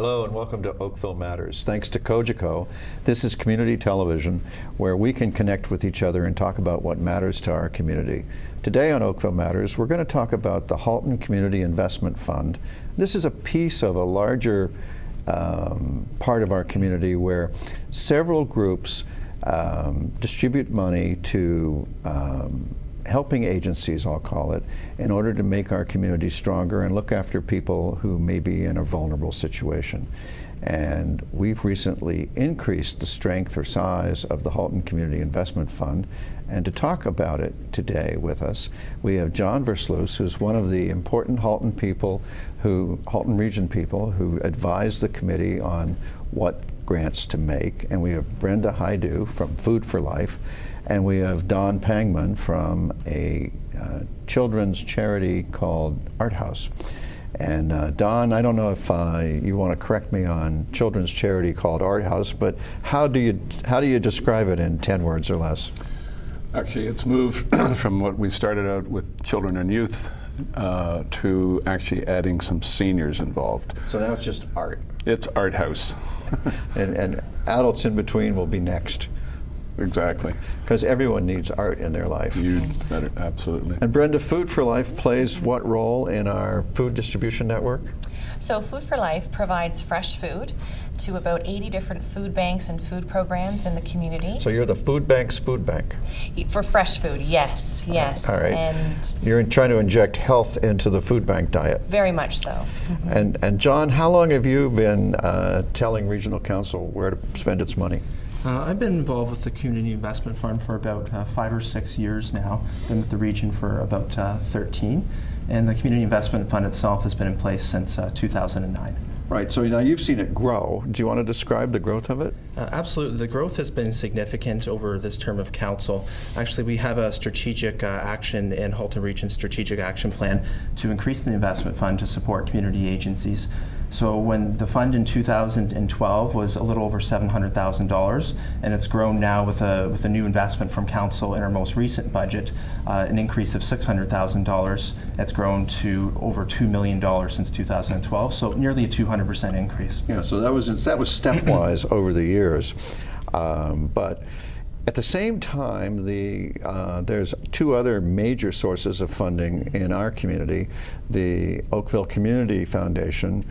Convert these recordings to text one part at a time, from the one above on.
Hello and welcome to Oakville Matters. Thanks to Kojiko, this is community television where we can connect with each other and talk about what matters to our community. Today on Oakville Matters, we're going to talk about the Halton Community Investment Fund. This is a piece of a larger part of our community where several groups distribute money to helping agencies, I'll call it, in order to make our community stronger and look after people who may be in a vulnerable situation. And we've recently increased the strength or size of the Halton Community Investment Fund. And to talk about it today with us, we have John VERSLUIS, who's one of the important Halton region people who advise the committee on what grants to make. And we have Brenda Hajdu from Food for Life. And we have Pangman from a children's charity called ArtHouse. And Don, I don't know if you want to correct me on children's charity called ArtHouse, but how do you describe it in 10 words or less? Actually, it's moved from what we started out with children and youth to actually adding some seniors involved. So now it's just art. It's ArtHouse. and adults in between will be next. Exactly. Because everyone needs art in their life. You better, absolutely. And Brenda, Food for Life plays what role in our food distribution network? So Food for Life provides fresh food to about 80 different food banks and food programs in the community. So you're the food bank's food bank? For fresh food, yes, yes. All right. And you're trying to inject health into the food bank diet. Very much so. Mm-hmm. And John, how long have you been telling Regional Council where to spend its money? I've been involved with the Community Investment Fund for about 5 or 6 years now. Been with the region for about 13. And the Community Investment Fund itself has been in place since 2009. Right, so now you've seen it grow. Do you want to describe the growth of it? Absolutely. The growth has been significant over this term of council. Actually, we have a strategic action in Halton Region Strategic Action Plan to increase the investment fund to support community agencies. So when the fund in 2012 was a little over $700,000, and it's grown now with a new investment from council in our most recent budget, an increase of $600,000. It's grown to over $2 million since 2012, so nearly a 200% increase. Yeah, so that was stepwise over the years, but at the same time, there's two other major sources of funding in our community. The Oakville Community Foundation,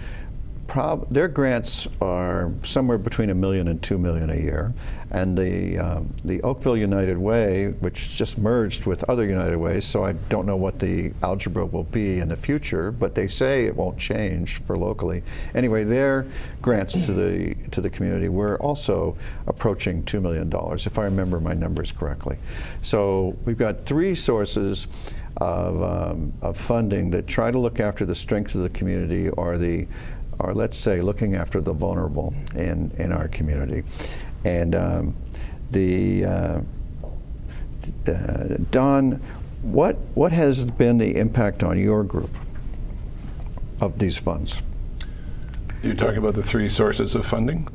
their grants are somewhere between $1 million and $2 million a year, and the Oakville United Way, which just merged with other United Ways, so I don't know what the algebra will be in the future, but they say it won't change for locally. Anyway, their grants to the community were also approaching $2 million, if I remember my numbers correctly. So we've got three sources of funding that try to look after the strength of the community, or let's say looking after the vulnerable in our community. And Don, what has been the impact on your group of these funds? You're talking about the three sources of funding.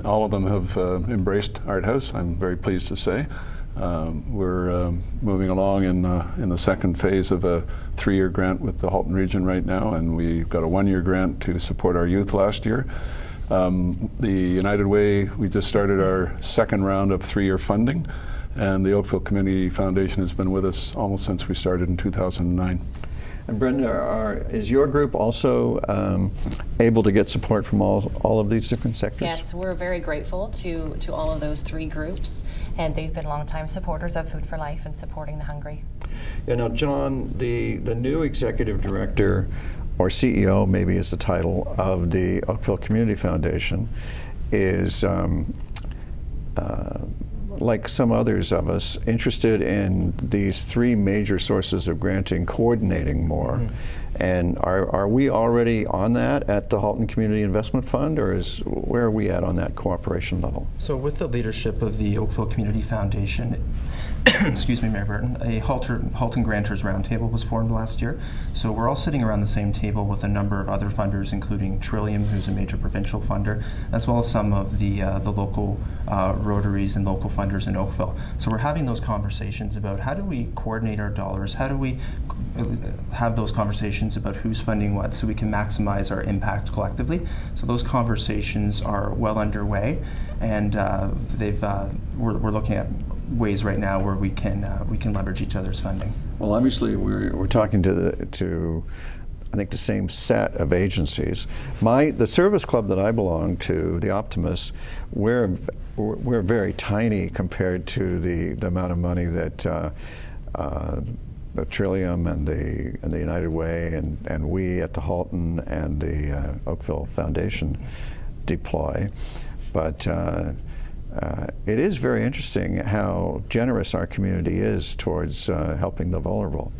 All of them have embraced ArtHouse, I'm very pleased to say. We're moving along in the second phase of a 3-year grant with the Halton region right now, and we've got a 1-year grant to support our youth last year. The United Way, we just started our second round of 3-year funding, and the Oakville Community Foundation has been with us almost since we started in 2009. And Brenda, is your group also able to get support from all of these different sectors? Yes, we're very grateful to all of those three groups, and they've been longtime supporters of Food for Life and supporting the hungry. Yeah, now John, the new executive director, or CEO maybe is the title, of the Oakville Community Foundation is like some others of us, interested in these three major sources of granting, coordinating more. Mm-hmm. And are we already on that at the Halton Community Investment Fund, or where are we at on that cooperation level? So with the leadership of the Oakville Community Foundation, excuse me, Mayor Burton, a Halton Grantors Roundtable was formed last year. So we're all sitting around the same table with a number of other funders, including Trillium, who's a major provincial funder, as well as some of the local Rotaries and local funders in Oakville. So we're having those conversations about how do we coordinate our dollars, how do we have those conversations about who's funding what so we can maximize our impact collectively. So those conversations are well underway, and we're looking at ways right now where we can leverage each other's funding. Well, obviously we're talking to I think the same set of agencies. The service club that I belong to, the Optimists, we're very tiny compared to the amount of money that the Trillium and the United Way and we at the Halton and the Oakville Foundation deploy. But it is very interesting how generous our community is towards helping the vulnerable.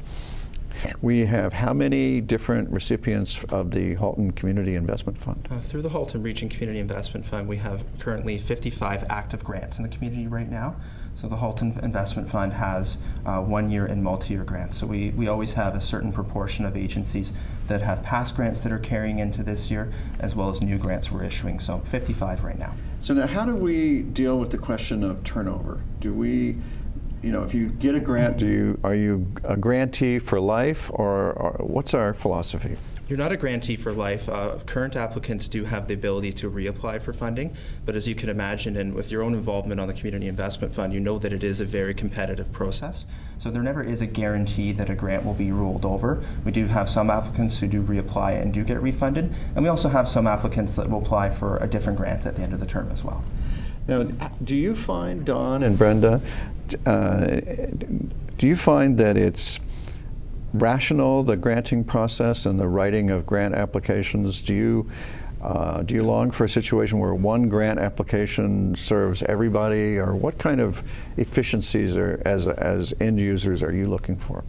We have how many different recipients of the Halton Community Investment Fund? Through the Halton Region Community Investment Fund, we have currently 55 active grants in the community right now. So the Halton Investment Fund has 1-year and multi-year grants. So we always have a certain proportion of agencies that have past grants that are carrying into this year, as well as new grants we're issuing. So 55 right now. So now how do we deal with the question of turnover? Do we, if you get a grant, are you a grantee for life, or what's our philosophy? You're not a grantee for life. Current applicants do have the ability to reapply for funding, but as you can imagine, and with your own involvement on the Community Investment Fund, you know that it is a very competitive process. So there never is a guarantee that a grant will be rolled over. We do have some applicants who do reapply and do get refunded, and we also have some applicants that will apply for a different grant at the end of the term as well. Now, do you find, Dawn and Brenda, do you find that it's rational, the granting process and the writing of grant applications? Do you long for a situation where one grant application serves everybody, or what kind of efficiencies as end users are you looking for?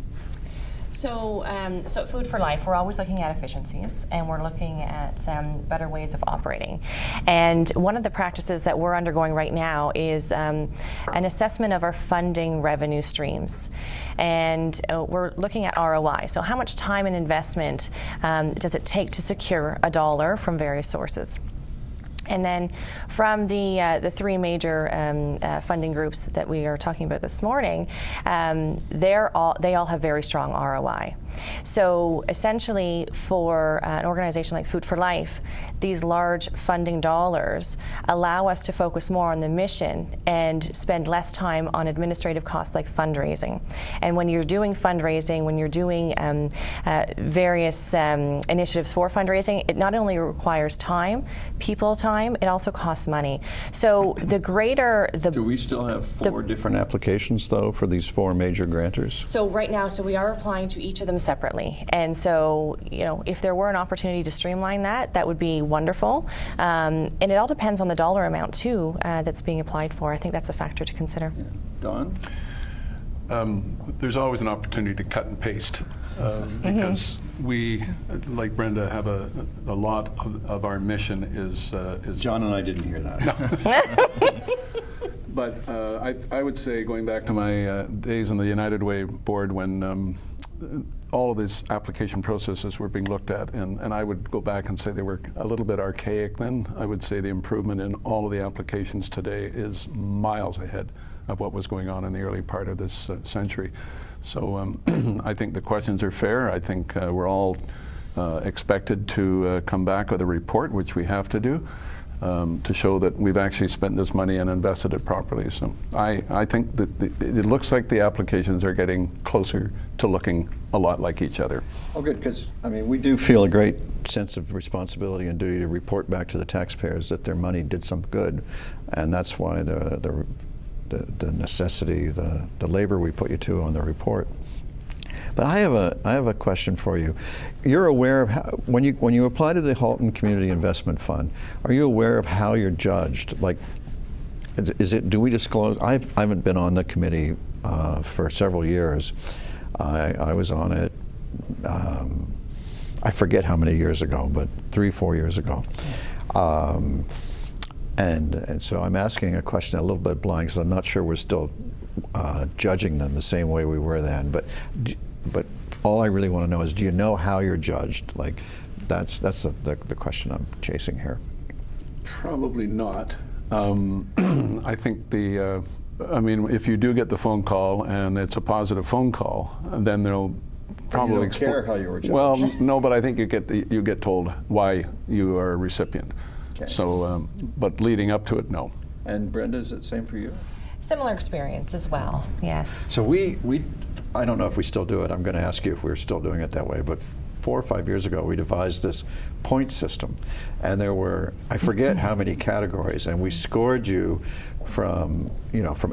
So at Food for Life, we're always looking at efficiencies, and we're looking at better ways of operating. And one of the practices that we're undergoing right now is an assessment of our funding revenue streams. And we're looking at ROI. So how much time and investment does it take to secure a dollar from various sources? And then from the three major funding groups that we are talking about this morning, they all have very strong ROI. So essentially, for an organization like Food for Life, these large funding dollars allow us to focus more on the mission and spend less time on administrative costs like fundraising. And when you're doing fundraising, when you're doing various initiatives for fundraising, it not only requires time, people time, it also costs money. So the greater the... Do we still have four different applications, though, for these four major grantors? So right now, we are applying to each of them separately. And so, if there were an opportunity to streamline that, that would be wonderful. And it all depends on the dollar amount, too, that's being applied for. I think that's a factor to consider. Yeah. Don? There's always an opportunity to cut and paste because we, like Brenda, have a lot of our mission is John and I didn't hear that. No. But I would say, going back to my days on the United Way board when all of these application processes were being looked at, and I would go back and say they were a little bit archaic then. I would say the improvement in all of the applications today is miles ahead of what was going on in the early part of this century. So I think the questions are fair. I think we're all expected to come back with a report, which we have to do, to show that we've actually spent this money and invested it properly. So I think that it looks like the applications are getting closer to looking a lot like each other. Oh, good, because we do feel a great sense of responsibility and duty to report back to the taxpayers that their money did some good, and that's why the necessity, the labor we put you to on the report. But I have a question for you. You're aware of how, when you apply to the Halton Community Investment Fund, are you aware of how you're judged? Like, do we disclose? I haven't been on the committee for several years. I was on it. I forget how many years ago, but 3-4 years ago. And so I'm asking a question a little bit blind because I'm not sure we're still judging them the same way we were then. But all I really want to know is, do you know how you're judged? Like, that's the question I'm chasing here. Probably not. I think I mean, if you do get the phone call and it's a positive phone call, then they'll probably you don't care how you were judged. Well, no, but I think you get told why you are a recipient. Okay. So, but leading up to it, no. And Brenda, is it the same for you? Similar experience as well, yes. So we I don't know if we still do it. I'm going to ask you if we're still doing it that way, but 4 or 5 years ago, we devised this point system, and there were, I forget how many categories, and we scored you from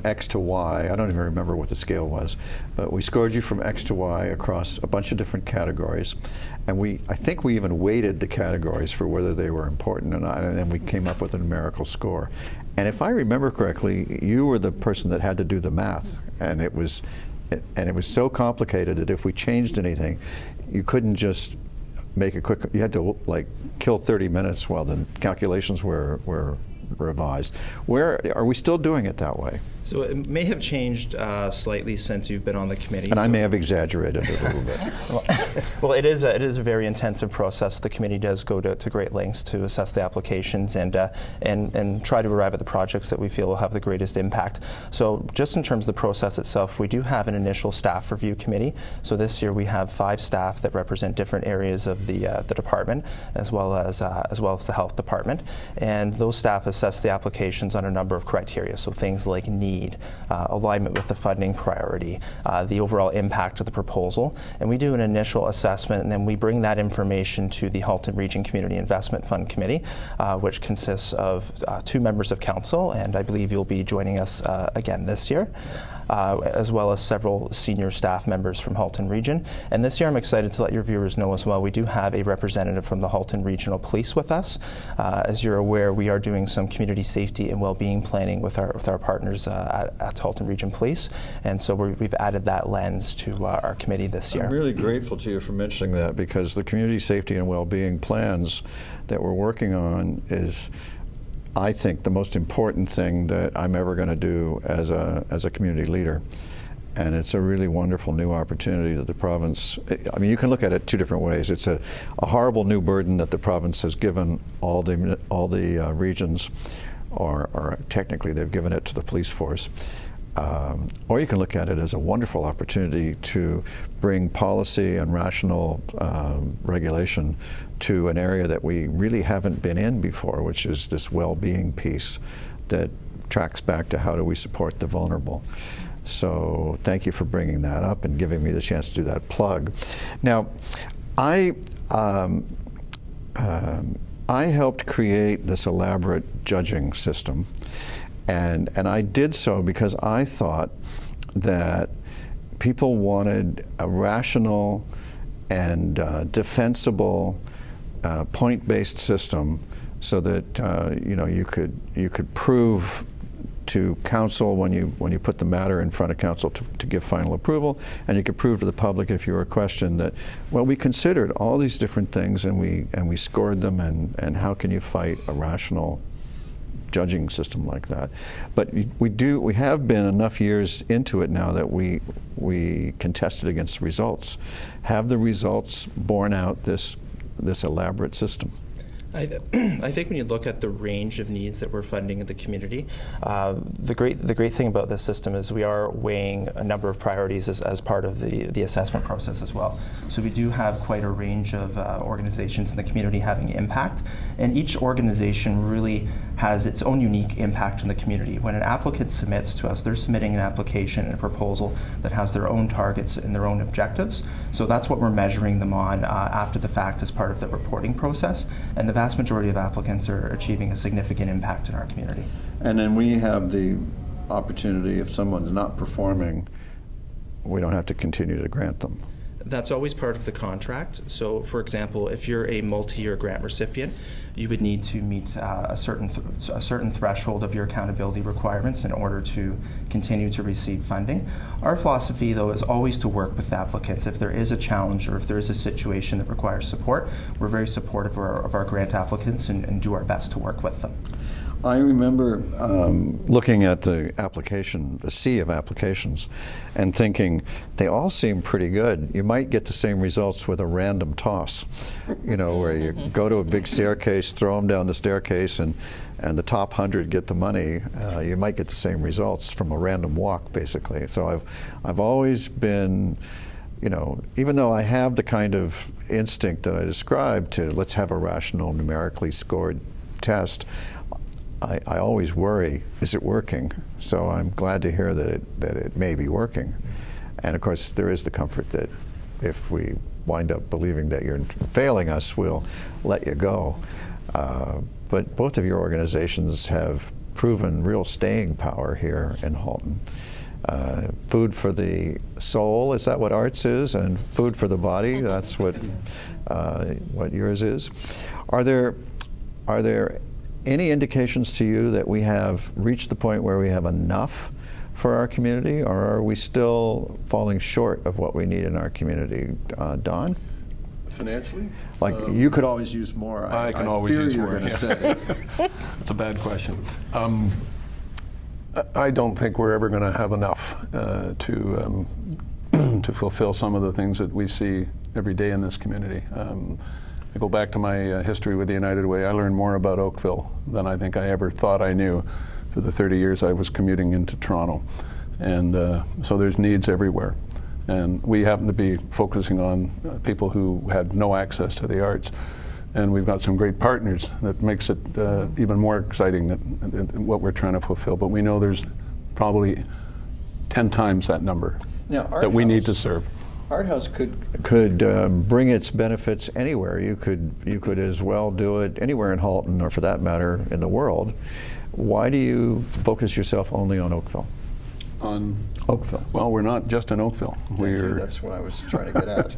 X to Y. I don't even remember what the scale was, but we scored you from X to Y across a bunch of different categories, and I think we even weighted the categories for whether they were important or not, and then we came up with a numerical score. And if I remember correctly, you were the person that had to do the math, and it was so complicated that if we changed anything, you couldn't just make a quick, you had to like kill 30 minutes while the calculations were revised. Are we still doing it that way? So it may have changed slightly since you've been on the committee. And I may have exaggerated it a little bit. Well, it is a very intensive process. The committee does go to great lengths to assess the applications and try to arrive at the projects that we feel will have the greatest impact. So just in terms of the process itself, we do have an initial staff review committee. So this year we have 5 staff that represent different areas of the department, as well as the health department. And those staff assess the applications on a number of criteria. So things like need, alignment with the funding priority, the overall impact of the proposal, and we do an initial assessment, and then we bring that information to the Halton Region Community Investment Fund Committee, which consists of 2 members of council, and I believe you'll be joining us again this year. As well as several senior staff members from Halton Region. And this year I'm excited to let your viewers know as well, we do have a representative from the Halton Regional Police with us. As you're aware, we are doing some community safety and well-being planning with our partners at Halton Region Police, and so we've added that lens to our committee this year. I'm really grateful to you for mentioning that, because the community safety and well-being plans that we're working on is, I think, the most important thing that I'm ever going to do as a community leader. And it's a really wonderful new opportunity that the province, I mean, you can look at it 2 different ways. It's a horrible new burden that the province has given all the regions, or technically they've given it to the police force. Or you can look at it as a wonderful opportunity to bring policy and rational regulation to an area that we really haven't been in before, which is this well-being piece that tracks back to how do we support the vulnerable. So thank you for bringing that up and giving me the chance to do that plug. Now, I helped create this elaborate judging system. And I did so because I thought that people wanted a rational and defensible point-based system, so that you could prove to council when you put the matter in front of council to give final approval, and you could prove to the public if you were questioned that, well, we considered all these different things and we scored them, and how can you fight a rational judging system like that? But we have been enough years into it now that we can test it against the results. Have the results borne out this elaborate system? I think when you look at the range of needs that we're funding in the community, the great thing about this system is we are weighing a number of priorities as part of the assessment process as well. So we do have quite a range of organizations in the community having impact, and each organization really has its own unique impact in the community. When an applicant submits to us, they're submitting an application and a proposal that has their own targets and their own objectives. So that's what we're measuring them on after the fact as part of the reporting process. And the vast majority of applicants are achieving a significant impact in our community. And then we have the opportunity, if someone's not performing, we don't have to continue to grant them. That's always part of the contract. So, for example, if you're a multi-year grant recipient, you would need to meet a certain threshold of your accountability requirements in order to continue to receive funding. Our philosophy, though, is always to work with applicants. If there is a challenge or if there is a situation that requires support, we're very supportive of our grant applicants and do our best to work with them. I remember looking at the application, the sea of applications, and thinking they all seem pretty good. You might get the same results with a random toss, you know, where you go to a big staircase, throw them down the staircase, and the top 100 get the money. You might get the same results from a random walk, basically. So I've always been, you know, even though I have the kind of instinct that I described to let's have a rational, numerically scored test, I always worry, is it working? So I'm glad to hear that it may be working. And of course, there is the comfort that if we wind up believing that you're failing us, we'll let you go. But both of your organizations have proven real staying power here in Halton. Food for the soul, is that what arts is? And food for the body, that's what yours is. Are there any indications to you that we have reached the point where we have enough for our community, or are we still falling short of what we need in our community? Don? Financially? Like, you could always use more. I can always use more. You're going to say. That's a bad question. I don't think we're ever going to have enough to fulfill some of the things that we see every day in this community. I go back to my history with the United Way. I learned more about Oakville than I think I ever thought I knew for the 30 years I was commuting into Toronto. And so there's needs everywhere. And we happen to be focusing on people who had no access to the arts. And we've got some great partners that makes it even more exciting than what we're trying to fulfill. But we know there's probably 10 times that number that we need to serve. ArtHouse could bring its benefits anywhere. You could as well do it anywhere in Halton, or for that matter, in the world. Why do you focus yourself only on Oakville? On Oakville. Well, we're not just in Oakville. That's what I was trying to get at.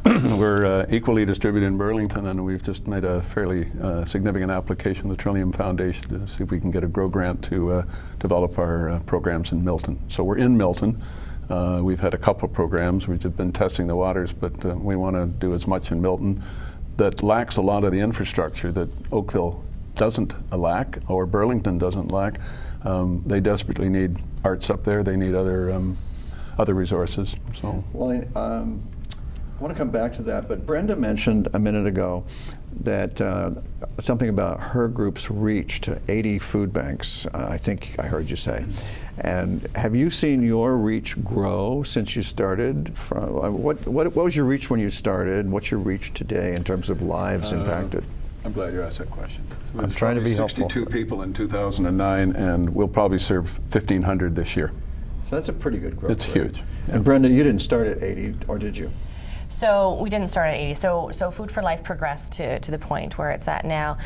We're equally distributed in Burlington, and we've just made a fairly significant application to the Trillium Foundation to see if we can get a GROW grant to develop our programs in Milton. So we're in Milton. We've had a couple of programs. We've just been testing the waters, but we want to do as much in Milton that lacks a lot of the infrastructure that Oakville doesn't lack, or Burlington doesn't lack. They desperately need arts up there. They need other resources. So. Well, I want to come back to that, but Brenda mentioned a minute ago that something about her group's reach to 80 food banks, I think I heard you say. And have you seen your reach grow since you started? What was your reach when you started? What's your reach today in terms of lives impacted? I'm glad you asked that question. I'm trying to be helpful. 62 people in 2009, and we'll probably serve 1,500 this year. So that's a pretty good growth. It's huge. Yeah. And Brenda, you didn't start at 80, or did you? So we didn't start at 80. So Food for Life progressed to the point where it's at now.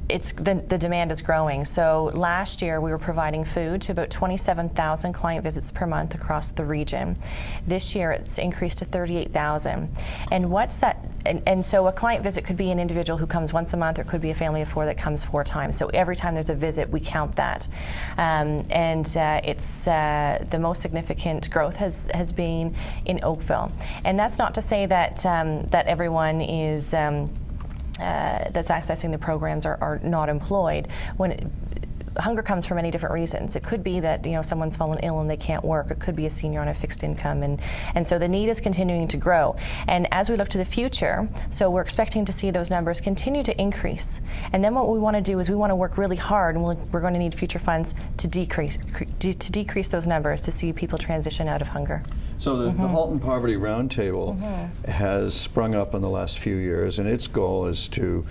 The demand is growing. So last year we were providing food to about 27,000 client visits per month across the region. This year it's increased to 38,000. And what's that? And so a client visit could be an individual who comes once a month, or it could be a family of 4 that comes 4 times. So every time there's a visit, we count that. It's the most significant growth has been in Oakville. And that's not to say that that everyone is that's accessing the programs are not employed. Hunger comes for many different reasons. It could be that someone's fallen ill and they can't work. It could be a senior on a fixed income, and so the need is continuing to grow. And as we look to the future, so we're expecting to see those numbers continue to increase. And then what we want to do is we want to work really hard, and we're going to need future funds to decrease those numbers to see people transition out of hunger. So the Halton Poverty Roundtable has sprung up in the last few years, and its goal is to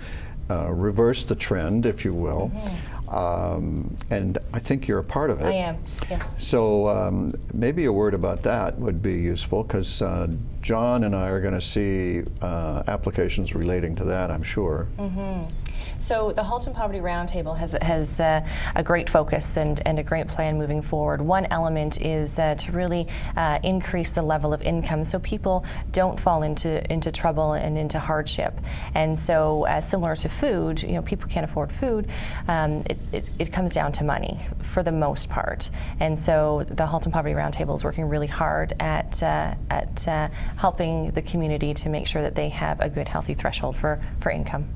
reverse the trend, if you will. And I think you're a part of it. I am, yes. So maybe a word about that would be useful, because John and I are going to see applications relating to that, I'm sure. So the Halton Poverty Roundtable has a great focus and a great plan moving forward. One element is to really increase the level of income so people don't fall into trouble and into hardship. And so similar to food, people can't afford food. It comes down to money for the most part. And so the Halton Poverty Roundtable is working really hard at helping the community to make sure that they have a good, healthy threshold for income.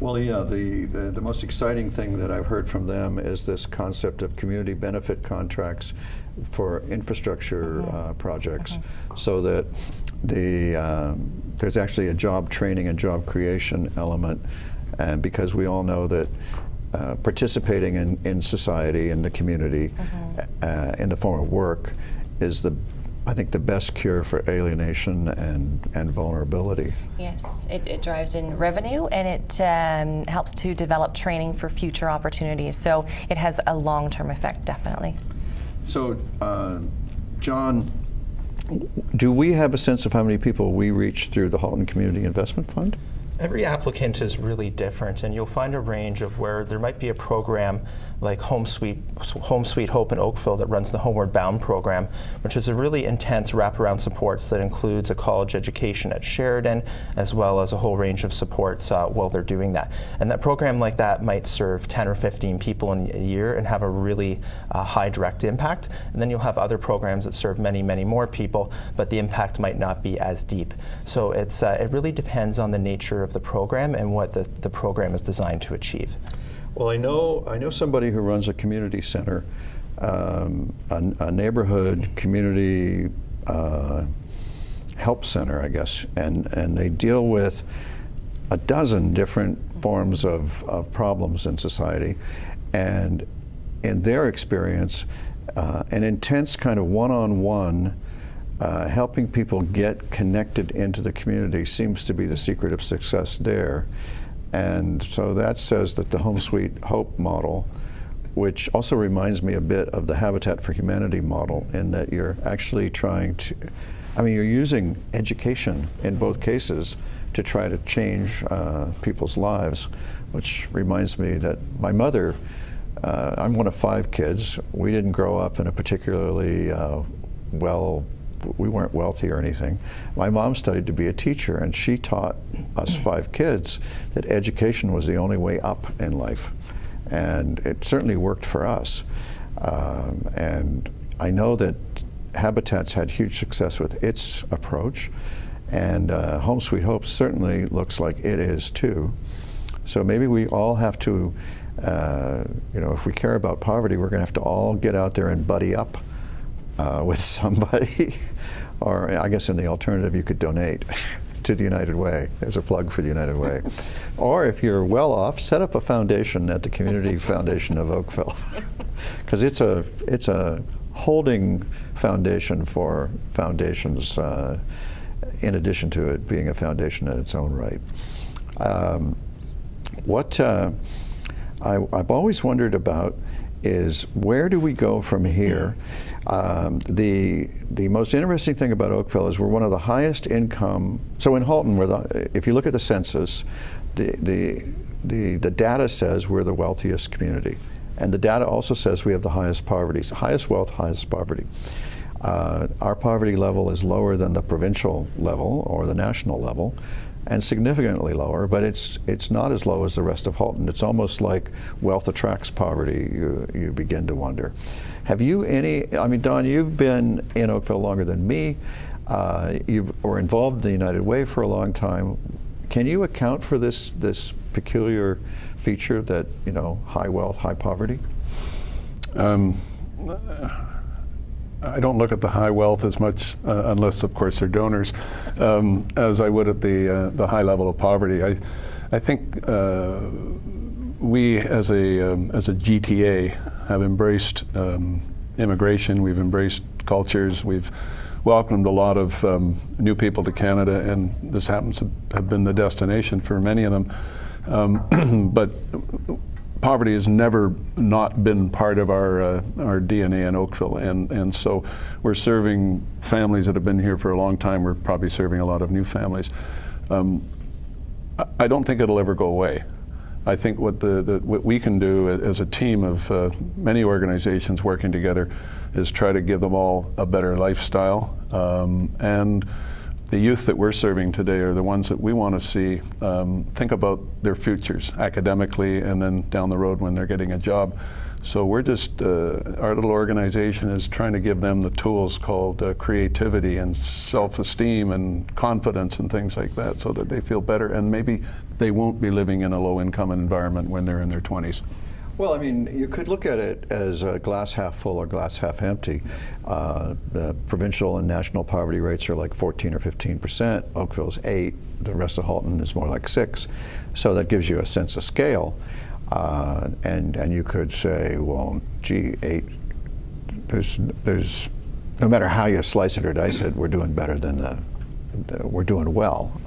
Well, yeah, the most exciting thing that I've heard from them is this concept of community benefit contracts for infrastructure projects, so that there's actually a job training and job creation element, and because we all know that participating in society, in the community, in the form of work, is I think the best cure for alienation and vulnerability. Yes, it drives in revenue, and it helps to develop training for future opportunities. So it has a long-term effect, definitely. So, John, do we have a sense of how many people we reach through the Halton Community Investment Fund? Every applicant is really different, and you'll find a range of where there might be a program like Home Sweet Hope in Oakville that runs the Homeward Bound program, which is a really intense wraparound supports that includes a college education at Sheridan, as well as a whole range of supports while they're doing that. And that program like that might serve 10 or 15 people in a year and have a really high direct impact. And then you'll have other programs that serve many, many more people, but the impact might not be as deep. So it really depends on the nature of the program and what the program is designed to achieve. Well, I know somebody who runs a community center, a neighborhood community help center, I guess, and they deal with a dozen different forms of problems in society, and in their experience, an intense kind of one-on-one helping people get connected into the community seems to be the secret of success there. And so that says that the Home Sweet Hope model, which also reminds me a bit of the Habitat for Humanity model, in that you're actually trying to, you're using education in both cases to try to change people's lives, which reminds me that my mother, I'm one of 5 kids. We didn't grow up in a particularly we weren't wealthy or anything. My mom studied to be a teacher, and she taught us 5 kids that education was the only way up in life. And it certainly worked for us. And I know that Habitat's had huge success with its approach, and Home Sweet Hope certainly looks like it is too. So maybe we all have to, if we care about poverty, we're going to have to all get out there and buddy up with somebody. Or I guess in the alternative, you could donate to the United Way. There's a plug for the United Way. Or if you're well off, set up a foundation at the Community Foundation of Oakville, because it's a holding foundation for foundations, in addition to it being a foundation in its own right. What I've always wondered about is, where do we go from here? The most interesting thing about Oakville is we're one of the highest income. So in Halton, if you look at the census, the data says we're the wealthiest community, and the data also says we have the highest poverty, highest wealth, highest poverty. Our poverty level is lower than the provincial level or the national level, and significantly lower, but it's not as low as the rest of Halton. It's almost like wealth attracts poverty, you begin to wonder. Have you Don, you've been in Oakville longer than me. You were involved in the United Way for a long time. Can you account for this peculiar feature that, high wealth, high poverty? I don't look at the high wealth as much, unless, of course, they're donors, as I would at the high level of poverty. I think we, as a GTA, have embraced immigration. We've embraced cultures. We've welcomed a lot of new people to Canada, and this happens to have been the destination for many of them. But poverty has never not been part of our DNA in Oakville, and so we're serving families that have been here for a long time. We're probably serving a lot of new families. I don't think it'll ever go away. I think what we can do as a team of many organizations working together is try to give them all a better lifestyle, and the youth that we're serving today are the ones that we want to see think about their futures academically, and then down the road when they're getting a job, So we're just, our little organization is trying to give them the tools called creativity and self-esteem and confidence and things like that, so that they feel better and maybe they won't be living in a low-income environment when they're in their 20s. Well, I mean, you could look at it as a glass half full or glass half empty. The provincial and national poverty rates are like 14 or 15%. Oakville's 8. The rest of Halton is more like 6. So that gives you a sense of scale. And you could say, well, gee, 8. There's no matter how you slice it or dice it, we're doing better than we're doing well.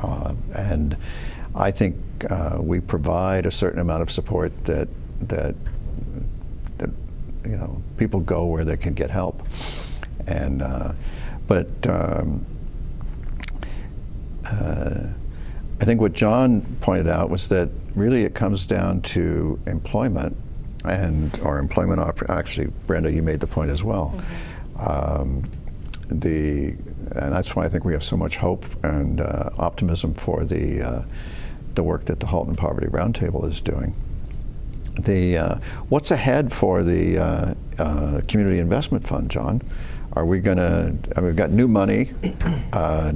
And I think we provide a certain amount of support that you know, people go where they can get help. And I think what John pointed out was that really it comes down to employment or employment actually, Brenda, you made the point as well. And that's why I think we have so much hope and optimism for the work that the Halton Poverty Roundtable is doing. What's ahead for the Community Investment Fund, John? Are we going to, we've got new money.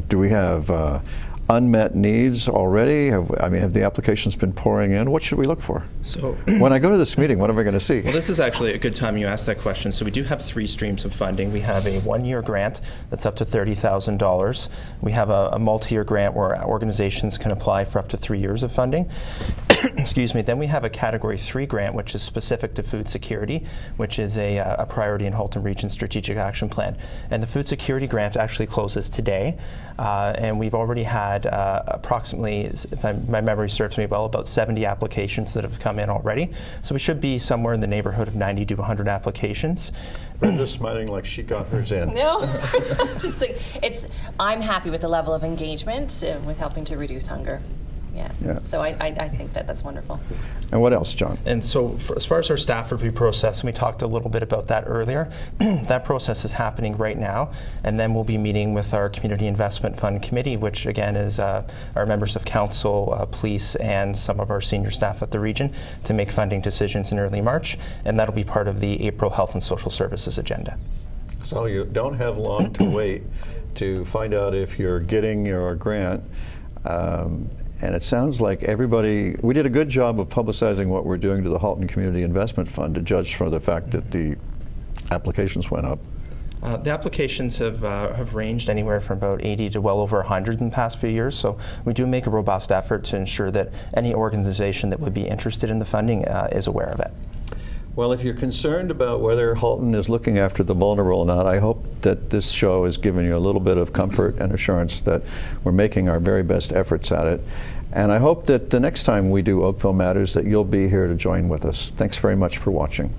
Do we have unmet needs already? Have the applications been pouring in? What should we look for? So when I go to this meeting, what am I going to see? Well, this is actually a good time you asked that question. So we do have 3 streams of funding. We have a 1-year grant that's up to $30,000. We have a multi-year grant where organizations can apply for up to 3 years of funding. Excuse me. Then we have a Category 3 grant, which is specific to food security, which is a priority in Halton Region Strategic Action Plan. And the food security grant actually closes today. And we've already had approximately, if my memory serves me well, about 70 applications that have come in already. So we should be somewhere in the neighborhood of 90 to 100 applications. Brenda's smiling like she got hers in. No, just like I'm happy with the level of engagement with helping to reduce hunger. Yeah. So I think that's wonderful. And what else, John? And so as far as our staff review process, we talked a little bit about that earlier. That process is happening right now, and then we'll be meeting with our Community Investment Fund Committee, which again is our members of council, police, and some of our senior staff at the region to make funding decisions in early March, and that'll be part of the April Health and Social Services agenda. So you don't have long to wait to find out if you're getting your grant. And it sounds like we did a good job of publicizing what we're doing to the Halton Community Investment Fund, to judge for the fact that the applications went up. The applications have ranged anywhere from about 80 to well over 100 in the past few years, so we do make a robust effort to ensure that any organization that would be interested in the funding is aware of it. Well, if you're concerned about whether Halton is looking after the vulnerable or not, I hope that this show has given you a little bit of comfort and assurance that we're making our very best efforts at it. And I hope that the next time we do Oakville Matters that you'll be here to join with us. Thanks very much for watching.